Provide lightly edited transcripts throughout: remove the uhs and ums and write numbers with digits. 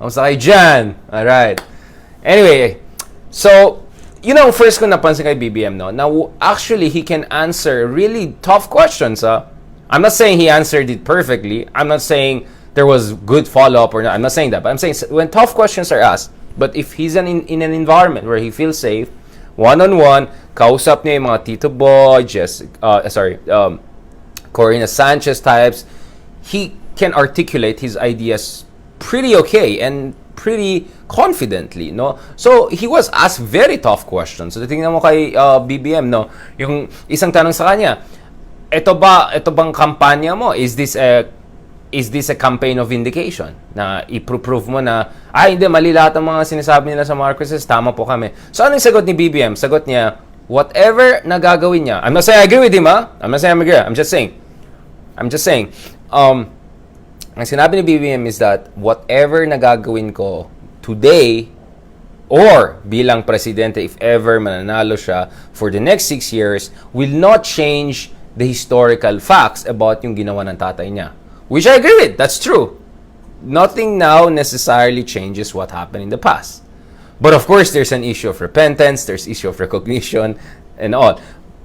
Kamusta kayo dyan? Alright. Anyway, so, yun ang first ko napansin kay BBM, no? Now, actually, he can answer really tough questions, I'm not saying he answered it perfectly. I'm not saying there was good follow-up or not. I'm not saying that. But I'm saying when tough questions are asked, but if he's in an environment where he feels safe, one-on-one, kausap niya yung mga Tito Boy, Corina Sanchez types, he can articulate his ideas pretty okay and pretty confidently, no? So, he was asked very tough questions. So, tingnan mo kay BBM, no? Yung isang tanong sa kanya, ito bang kampanya mo? Is this a campaign of vindication? Na i-prove mo na, hindi, mali lahat ng mga sinasabi nila sa Marcoses, tama po kami. So, anong sagot ni BBM? Sagot niya, whatever na gagawin niya. I'm not saying I agree with him, I'm not saying I agree. I'm just saying, ang sinabi ni BBM is that whatever na gagawin ko today or bilang presidente, if ever mananalo siya for the next 6 years, will not change the historical facts about yung ginawa ng tatay niya. Which I agree with. That's true. Nothing now necessarily changes what happened in the past. But of course, there's an issue of repentance, there's issue of recognition, and all.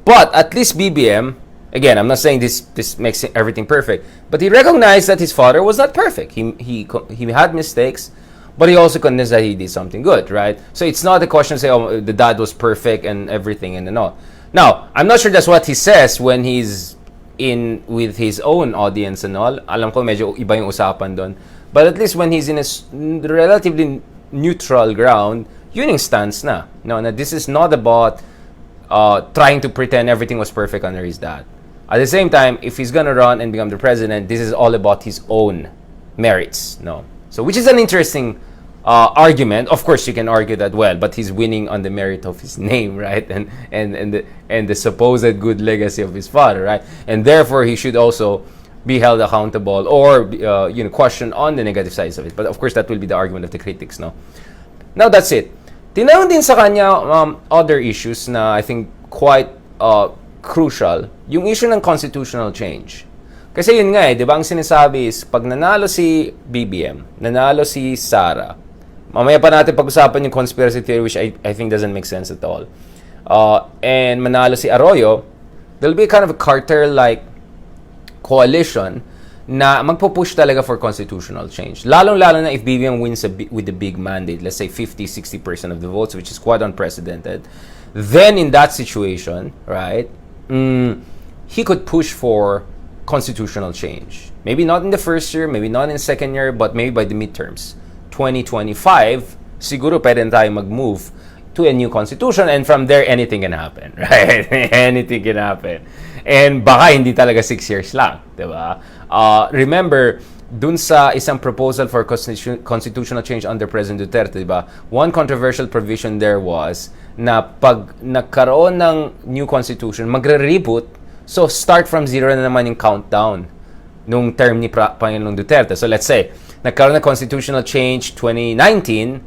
But at least BBM, again, I'm not saying this makes everything perfect, but he recognized that his father was not perfect. He had mistakes, but he also condensed that he did something good, right? So it's not a question to say, oh, the dad was perfect and everything and all. Now, I'm not sure that's what he says when he's in with his own audience and all. Alam ko medyo iba yung usapan doon. But at least when he's in a relatively neutral ground, yun yung stance na. No, na this is not about trying to pretend everything was perfect under his dad. At the same time, if he's gonna run and become the president, this is all about his own merits. No, so which is an interesting argument. Of course, you can argue that well, but he's winning on the merit of his name, right? And the supposed good legacy of his father, right? And therefore, he should also be held accountable or questioned on the negative sides of it. But of course, that will be the argument of the critics, no? Now that's it. Tinanong din sa kanya other issues na I think quite crucial, yung issue ng constitutional change. Kasi yun nga di ba ang sinasabi is pag nanalo si BBM, nanalo si Sara, mamaya pa natin pag-usapan yung conspiracy theory which I think doesn't make sense at all. And manalo si Arroyo, there'll be kind of a cartel-like coalition na magpo-push talaga for constitutional change. Lalong-lalo na if BBM wins with a big mandate, let's say 50-60% of the votes, which is quite unprecedented, then in that situation, right, he could push for constitutional change. Maybe not in the first year, maybe not in the second year, but maybe by the midterms. 2025, siguro pwede tayo mag-move to a new constitution and from there, anything can happen, right? Anything can happen. And baka hindi talaga 6 years lang, diba? Remember, dun sa isang proposal for constitutional change under President Duterte, diba? One controversial provision there was na pag nagkaroon ng new constitution, magre-reboot, so start from zero na naman yung countdown nung term ni Pangulong Duterte. So let's say, nagkaroon ng constitutional change 2019,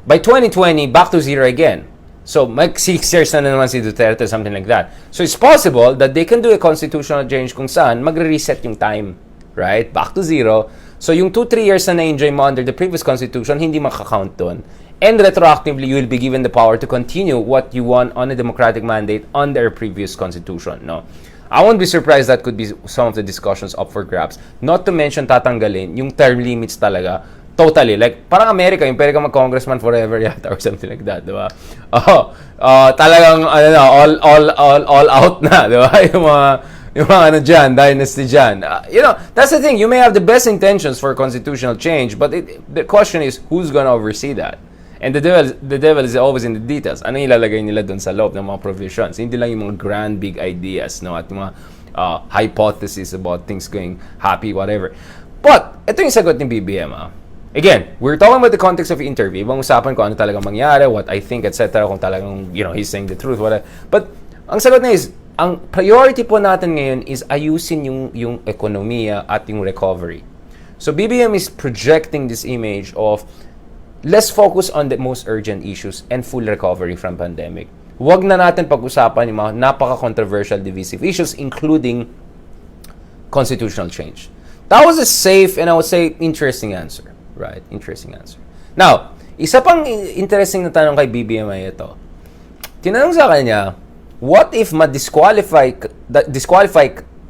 by 2020, back to zero again. So, mag 6 years na naman si Duterte, something like that. So, it's possible that they can do a constitutional change kung saan magre-reset yung time, right? Back to zero. So, yung 2-3 years na na-enjoy mo under the previous constitution, hindi makakount doon. And retroactively, you will be given the power to continue what you won on a democratic mandate under a previous constitution, no? I won't be surprised that could be some of the discussions up for grabs. Not to mention, tatanggalin yung term limits talaga. Totally. Like, parang America, yung pwede ka mag-congressman forever yata or something like that, di ba? Talagang, all out na, di ba? Yung mga dyan, dynasty dyan. That's the thing. You may have the best intentions for constitutional change, but the question is, who's gonna oversee that? And the devil is always in the details. Ano ilalagay nila dun sa loob ng mga provisions? Hindi lang yung mga grand, big ideas, no? At mga hypotheses about things going happy, whatever. But, ito yung sagot ni BBM, Again, we're talking about the context of the interview. Ibang usapan ko ano talagang mangyari, what I think, etc. Kung talagang, he's saying the truth, whatever. But, ang sagot na is, ang priority po natin ngayon is ayusin yung ekonomiya at yung recovery. So, BBM is projecting this image of let's focus on the most urgent issues and full recovery from pandemic. Huwag na natin pag-usapan yung mga napaka-controversial, divisive issues, including constitutional change. That was a safe and I would say interesting answer, Right? Interesting answer. Now, isa pang interesting na tanong kay BBM ay ito. Tinanong sa kanya, what if disqualify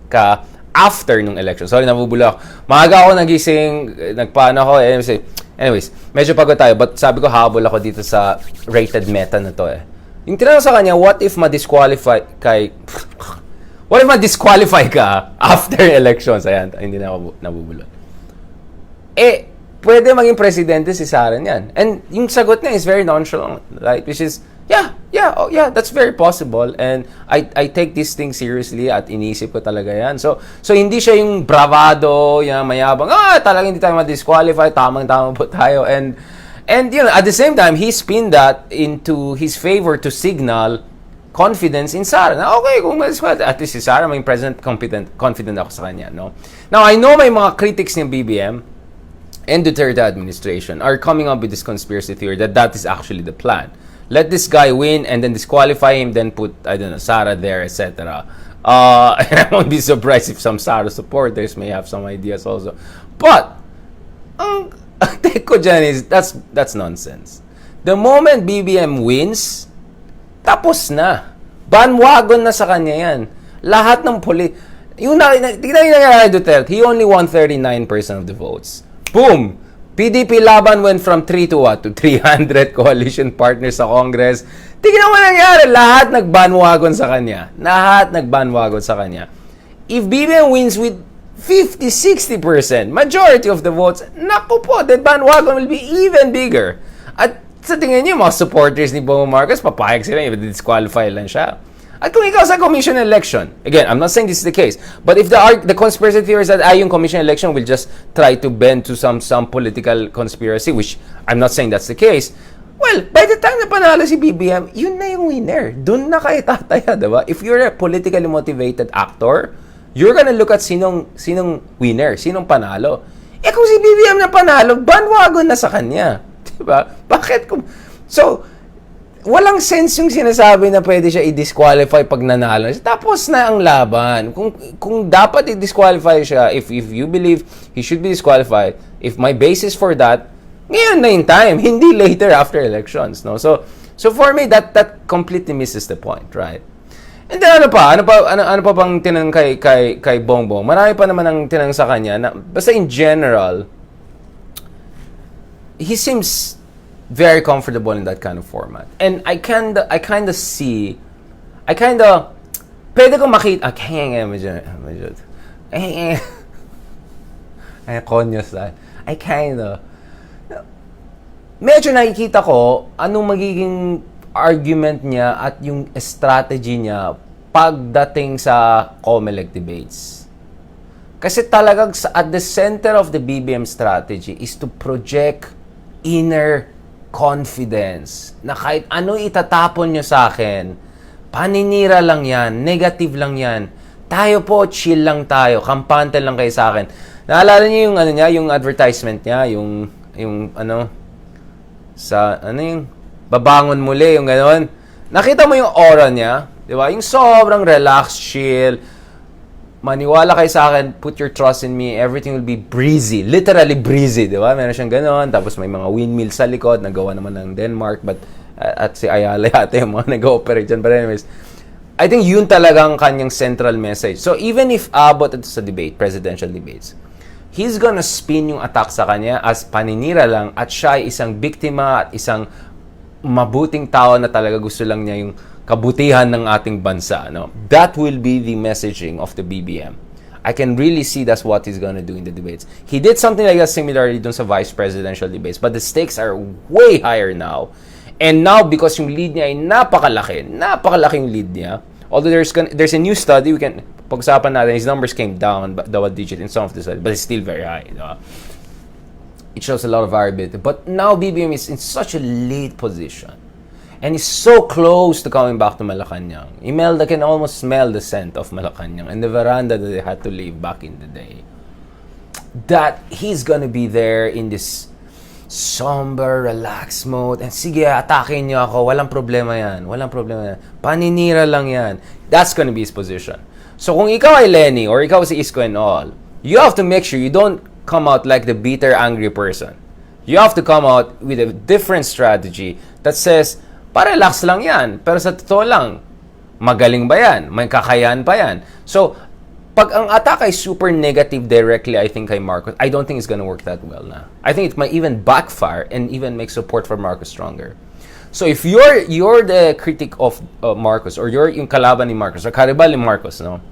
ka after nung election? Sorry, nabubula ako. Maaga ako nagising, nagpaano ako, anyways, medyo pagod tayo, but sabi ko habol ako dito sa rated meta na to eh. Yung tinanong sa kanya, what if ma-disqualify ka after elections? Ayan, hindi na ako nabubulot. Pwede maging presidente si Sara niyan. And yung sagot niya is very nonchalant, right? Which is, yeah, that's very possible. And I take this thing seriously at inisip ko talaga yan. So hindi siya yung bravado, yung mayabang, talagang hindi tayo ma-disqualify, tamang-tama po tayo. And at the same time, he spin that into his favor to signal confidence in Sara. Na okay, kung at least si Sara, maging president, confident ako sa kanya, no? Now, I know may mga critics ng BBM and Duterte administration are coming up with this conspiracy theory that is actually the plan. Let this guy win and then disqualify him, then put, I don't know, Sara there, etc. And I won't be surprised if some Sara supporters may have some ideas also. But, ang take ko dyan is, that's nonsense. The moment BBM wins, tapos na. Bandwagon na sa kanya yan. Lahat ng tignan kay Duterte, he only won 39% of the votes. Boom! PDP laban went from 3 to what? To 300 coalition partners sa Congress. Tignan mo nangyari. Lahat nagbandwagon sa kanya. If BBM wins with 50-60%, majority of the votes, naku po, the bandwagon will be even bigger. At sa tingin niyo, mga supporters ni Bongbong Marcos, papayag sila, i-disqualify lang siya. At kung ikaw sa commission election, again, I'm not saying this is the case, but if the conspiracy theories that yung commission election will just try to bend to some political conspiracy, which I'm not saying that's the case, well, by the time na panalo si BBM, yun na yung winner. Doon na kayo tataya, diba? If you're a politically motivated actor, you're gonna look at sinong winner, sinong panalo. Kung si BBM na panalo, bandwagon na sa kanya. Diba? Bakit? So, walang sense yung sinasabi na pwede siya i-disqualify pag nanalo. Tapos na ang laban. Kung dapat i-disqualify siya, if you believe he should be disqualified, if my basis for that, ngayon na yung time, hindi later after elections, no? So for me, that completely misses the point, right? And then ano pa bang tinanong kay Bongbong? Marami pa naman ang tinanong sa kanya na basta in general, he seems very comfortable in that kind of format. And I kinda pwede ko makita, medyo nakikita ko anong magiging argument niya at yung strategy niya pagdating sa COMELEC debates. Kasi talagang at the center of the BBM strategy is to project inner confidence na kahit ano itatapon nyo sa akin, paninira lang yan, negative lang yan. Tayo po, chill lang tayo, kampante lang kayo sa akin. Naalala niyo yung yung advertisement niya, yung babangon muli, yung gano'n. Nakita mo yung aura niya, di ba? Yung sobrang relaxed, chill. Maniwala kayo sa akin, put your trust in me, everything will be breezy. Literally breezy, di ba? Meron siyang gano'n. Tapos may mga windmill sa likod, nagawa naman ng Denmark, but at si Ayala yata yung mga nag-ooperate dyan. But anyways, I think yun talagang kanyang central message. So even if abot ito sa debate, presidential debates, he's gonna spin yung attack sa kanya as paninira lang at siya ay isang biktima at isang mabuting tao na talaga gusto lang niya yung kabutihan ng ating bansa, no? That will be the messaging of the BBM. I can really see that's what he's gonna do in the debates. He did something like that similarly dun sa vice presidential debates, but the stakes are way higher now. And now, because yung lead niya ay napakalaking lead niya. Although there's a new study, we can pag-usapan natin, his numbers came down double digit in some of the studies, but it's still very high. Diba? It shows a lot of variability. But now BBM is in such a lead position. And he's so close to coming back to Malacanang. Imelda can almost smell the scent of Malacanang and the veranda that they had to leave back in the day. That he's gonna be there in this somber, relaxed mode. And sige, atakin niyo ako. Walang problema yan. Paninira lang yan. That's gonna be his position. So kung ikaw ay Lenny or ikaw si Isko and all, you have to make sure you don't come out like the bitter, angry person. You have to come out with a different strategy that says, parelax lang yan. Pero sa totoo lang, magaling ba yan? May kakayahan pa yan? So, pag ang attack ay super negative directly, I think, kay Marcos, I don't think it's gonna work that well na. I think it might even backfire and even make support for Marcos stronger. So if you're the critic of Marcos, or you're yung kalaban ni Marcos, or karibal ni Marcos, no?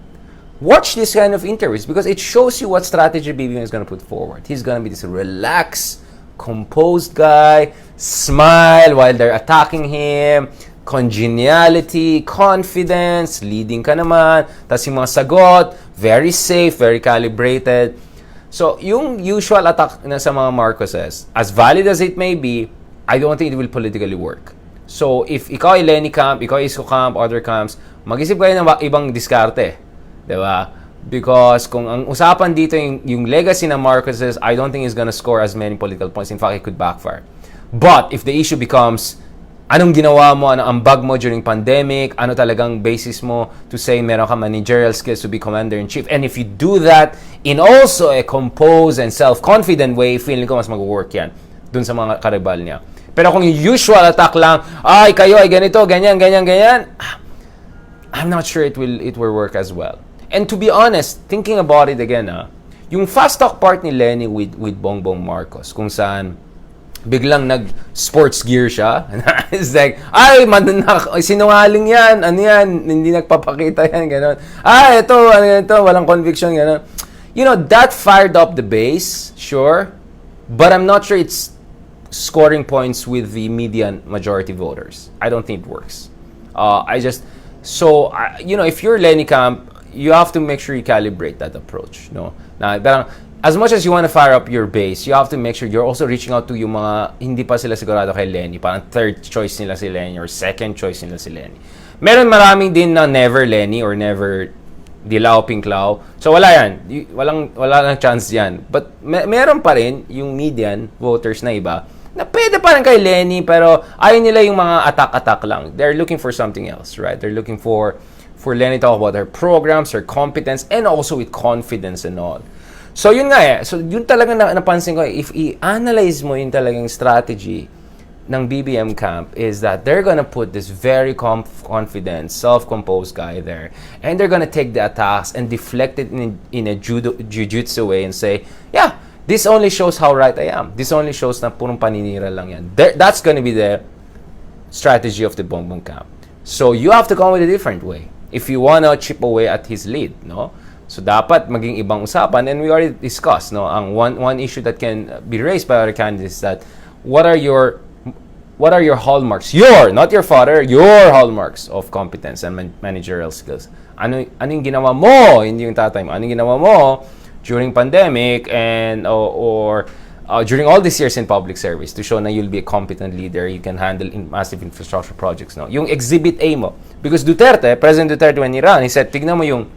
Watch this kind of interviews because it shows you what strategy BBM is going to put forward. He's going to be this relaxed, composed guy, smile while they're attacking him, congeniality, confidence, leading ka naman, tas yung mga sagot, very safe, very calibrated. So, yung usual attack na sa mga Marcoses, as valid as it may be, I don't think it will politically work. So, if ikaw ay Lenny camp, ikaw ay Isko camp, other camps, mag-isip kayo ng ibang diskarte. Diba? Because kung ang usapan dito yung legacy ng Marcoses, I don't think he's gonna score as many political points. In fact, it could backfire. But, if the issue becomes, anong ginawa mo, ano ambag mo during pandemic, ano talagang basis mo to say meron ka managerial skills to be commander-in-chief, and if you do that in also a composed and self-confident way, feeling ko mas mag-work yan dun sa mga karibal niya. Pero kung yung usual attack lang, ay kayo ay ganito, ganyan, I'm not sure it will work as well. And to be honest, thinking about it again, yung fast talk part ni Lenny with Bongbong Marcos, kung saan biglang nag-sports gear siya. It's like, ay, sinungaling yan, ano yan, hindi nagpapakita yan, gano'n. Ito, walang conviction, gano'n. You know, that fired up the base, sure, but I'm not sure it's scoring points with the median majority voters. I don't think it works. If you're Lenny camp, you have to make sure you calibrate that approach. No? As much as you want to fire up your base, you have to make sure you're also reaching out to yung mga hindi pa sila sigurado kay Lenny. Parang third choice nila si Lenny or second choice nila si Lenny. Maraming din na never Lenny or never Dilaw, Pinklaw. So wala yan. Wala nang chance yan. But meron pa rin yung median voters na iba na pwede pa rin kay Lenny pero ayaw nila yung mga attack lang. They're looking for something else, right? They're looking for Lenny to talk about her programs, her competence, and also with confidence and all. So yun nga So yun talaga napansin ko, if i-analyze mo yung talagang strategy ng BBM camp is that they're gonna put this very confident, self-composed guy there, and they're gonna take the attacks and deflect it in a jujutsu way and say, yeah, this only shows how right I am. This only shows na purong paninira lang yan. That's gonna be the strategy of the Bongbong camp. So you have to come with a different way if you wanna chip away at his lead, no? So dapat maging ibang usapan, and we already discussed, no? Ang one issue that can be raised by other candidates is that what are your hallmarks? Not your father, your hallmarks of competence and managerial skills. Anong ginawa mo, hindi yung tatay mo. Anong ginawa mo during pandemic and or during all these years in public service to show na you'll be a competent leader, you can handle massive infrastructure projects, no? Yung exhibit A mo. Because President Duterte, when he ran, he said, tignan mo yung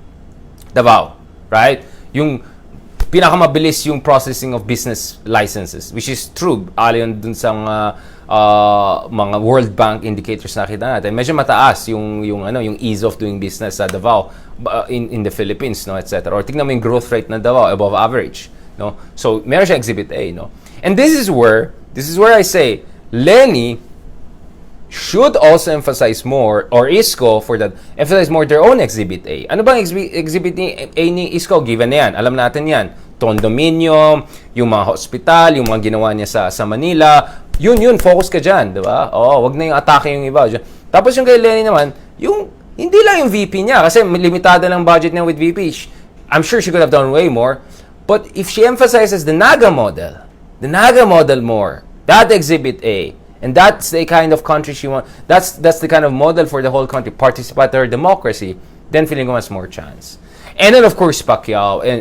Davao, right? Yung pinakamabilis yung processing of business licenses, which is true. Ayon dun sa mga World Bank indicators na nakita natin. Medyo mataas yung ease of doing business sa Davao in the Philippines, no, etc. Or tingnan mo yung growth rate ng Davao above average, no? So meron siya exhibit A, no? And this is where I say Lenny should also emphasize more, or Isko for that, emphasize more their own exhibit A. Ano bang exhibit A ni Isko? Given na yan. Alam natin yan. Condominium, yung mga hospital, yung mga ginawa niya sa Manila. Yun, focus ka dyan, di ba? Wag na yung atake yung iba. Tapos yung kay Lenny naman, hindi lang yung VP niya, kasi limitada lang budget niya with VP. I'm sure she could have done way more. But if she emphasizes the Naga model more, that exhibit A, and that's the kind of country she wants, that's the kind of model for the whole country, participatory democracy, then feeling ko mas more chance. And then of course Pacquiao, and